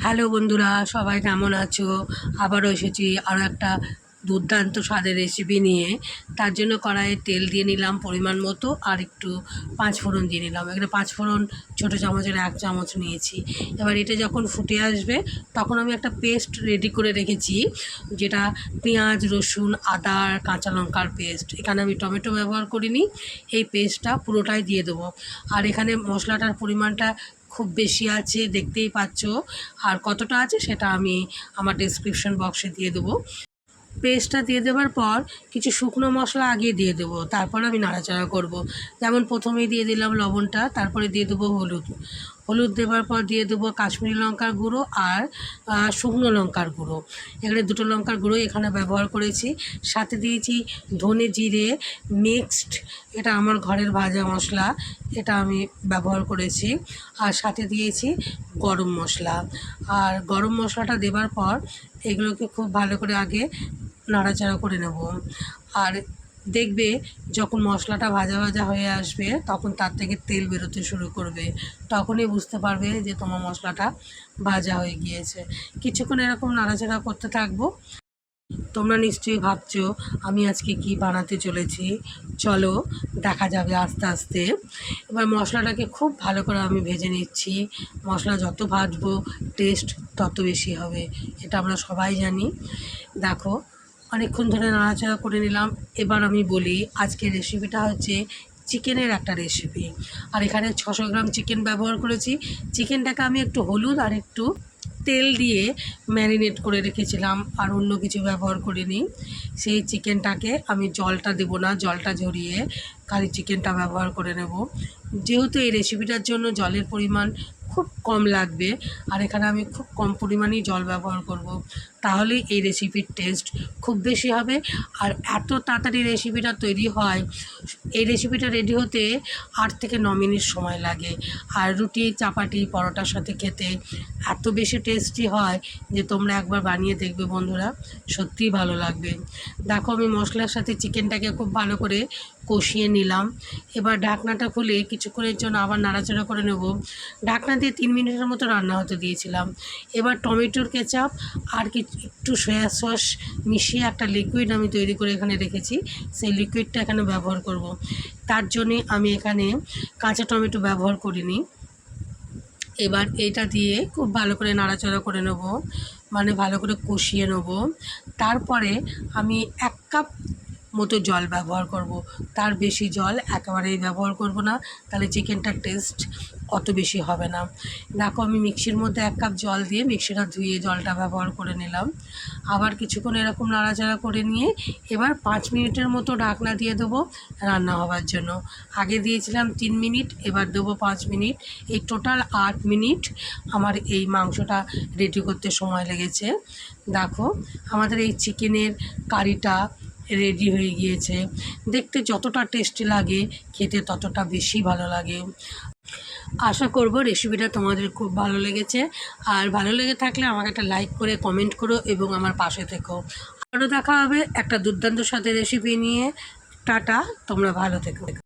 Hello বন্ধুরা, সবাই কেমন আছো? আবারও এসেছি আরও একটা দুর্দান্ত স্বাদের রেসিপি নিয়ে। তার জন্য কড়াইয়ে তেল দিয়ে নিলাম পরিমাণ মতো, আর একটু পাঁচফোড়ন দিয়ে নিলাম। এখানে পাঁচফোড়ন ছোটো চামচের 1 চামচ নিয়েছি। এবার এটা যখন ফুটে আসবে তখন আমি একটা পেস্ট রেডি করে রেখেছি, যেটা পেঁয়াজ, রসুন, আদা আর কাঁচা লঙ্কার পেস্ট। এখানে আমি টমেটো ব্যবহার করিনি। এই পেস্টটা পুরোটাই দিয়ে দেবো। আর এখানে মশলাটার পরিমাণটা খুব বেশি আছে, দেখতেই পাচ্ছ। আর কতটা আছে সেটা আমি আমার ডেসক্রিপশন বক্সে দিয়ে দেবো। পেস্টটা দিয়ে দেওয়ার পর কিছু শুকনো মশলা আগে দিয়ে দেবো, তারপর আমি নাড়াচাড়া করব। যেমন প্রথমেই দিয়ে দিলাম লবণটা, তারপরে দিয়ে দেবো হলুদ দেওয়ার পর দিয়ে দেবো কাশ্মীরি লঙ্কার গুঁড়ো আর শুকনো লঙ্কার গুঁড়ো। এখানে 2টো লঙ্কার গুঁড়ো এখানে ব্যবহার করেছি। সাথে দিয়েছি ধনে জিরে মিক্সড, এটা আমার ঘরের ভাজা মশলা, এটা আমি ব্যবহার করেছি। আর সাথে দিয়েছি গরম মশলা। আর গরম মশলাটা দেওয়ার পর এগুলোকে খুব ভালো করে আগে নাড়াচাড়া করে নেব। আর দেখবে যখন মশলাটা ভাজা ভাজা হয়ে আসবে তখন তার থেকে তেল বেরোতে শুরু করবে, তখনই বুঝতে পারবে যে তোমার মশলাটা ভাজা হয়ে গিয়েছে। কিছুক্ষণ এরকম নাড়াচাড়া করতে থাকবো। তোমরা নিশ্চয়ই ভাবছো আমি আজকে কি বানাতে চলেছি। চলো দেখা যাবে আস্তে আস্তে। এবার মশলাটাকে খুব ভালো করে আমি ভেজে নিচ্ছি। মশলা যত ভাজবো টেস্ট তত বেশি হবে, এটা আমরা সবাই জানি। দেখো অনেকক্ষণ ধরে নাড়াচাড়া করে নিলাম। এবার আমি বলি আজকের রেসিপিটা হচ্ছে চিকেনের একটা রেসিপি। আর এখানে 600 গ্রাম চিকেন ব্যবহার করেছি। চিকেনটাকে আমি একটু হলুদ আর একটু তেল দিয়ে ম্যারিনেট করে রেখেছিলাম, আর অন্য কিছু ব্যবহার করিনি। সেই চিকেনটাকে আমি জলটা দেবো না, জলটা ঝরিয়ে খালি চিকেনটা ব্যবহার করে নেব। যেহেতু এই রেসিপিটার জন্য জলের পরিমাণ খুব কম লাগবে, আর এখানে আমি খুব কম পরিমাণেই জল ব্যবহার করব, তাহলে এই রেসিপির টেস্ট খুব বেশি হবে। আর এত তাড়াতাড়ি রেসিপিটা তৈরি হয়, এই রেসিপিটা রেডি হতে 8 থেকে 9 মিনিট সময় লাগে। আর রুটি, চাপাটি, পরোটার সাথে খেতে এত বেশি টেস্টি হয় যে তোমরা একবার বানিয়ে দেখবে বন্ধুরা, সত্যিই ভালো লাগবে। দেখো আমি মশলার সাথে চিকেনটাকে খুব ভালো করে কষিয়ে নিলাম। এবার ঢাকনাটা খুলে কিছুক্ষণের জন্য আবার নাড়াচাড়া করে নেব। ঢাকনা দিয়ে 3 মিনিটের মতো রান্না হতে দিয়েছিলাম। এবার টমেটোর কেচাপ আর একটু সয়া সস মিশিয়ে একটা লিকুইড আমি তৈরি করে এখানে রেখেছি, সেই লিকুইডটা এখানে ব্যবহার করব। তার জন্যে আমি এখানে কাঁচা টমেটো ব্যবহার করিনি। এবার এটা দিয়ে খুব ভালো করে নাড়াচাড়া করে নেব, মানে ভালো করে কষিয়ে নেব। তারপরে আমি 1 কাপ মতো জল ব্যবহার করব, তার বেশি জল একেবারেই ব্যবহার করব না, তাহলে চিকেনটার টেস্ট অত বেশি হবে না। দেখো আমি মিক্সির মধ্যে 1 কাপ জল দিয়ে মিক্সিটা ধুয়ে জলটা ব্যবহার করে নিলাম। আবার কিছুক্ষণ এরকম নাড়াচাড়া করে নিয়ে এবার 5 মিনিটের মতো ঢাকনা দিয়ে দেবো রান্না হওয়ার জন্য। আগে দিয়েছিলাম 3 মিনিট, এবার দেবো 5 মিনিট। এই টোটাল 8 মিনিট আমার এই মাংসটা রেডি করতে সময় লেগেছে। দেখো আমাদের এই চিকেনের কারিটা রেডি হয়ে গিয়েছে। দেখতে যতটা টেস্টি লাগে খেতে ততটা বেশি ভালো লাগে। আশা করব রেসিপিটা তোমাদের খুব ভালো লেগেছে। আর ভালো লেগে থাকলে আমাকে একটা লাইক করে কমেন্ট করো এবং আমার পাশে থেকো। আরও দেখা হবে একটা দুর্দান্ত স্বাদের রেসিপি নিয়ে। টাটা, তোমরা ভালো থেকো।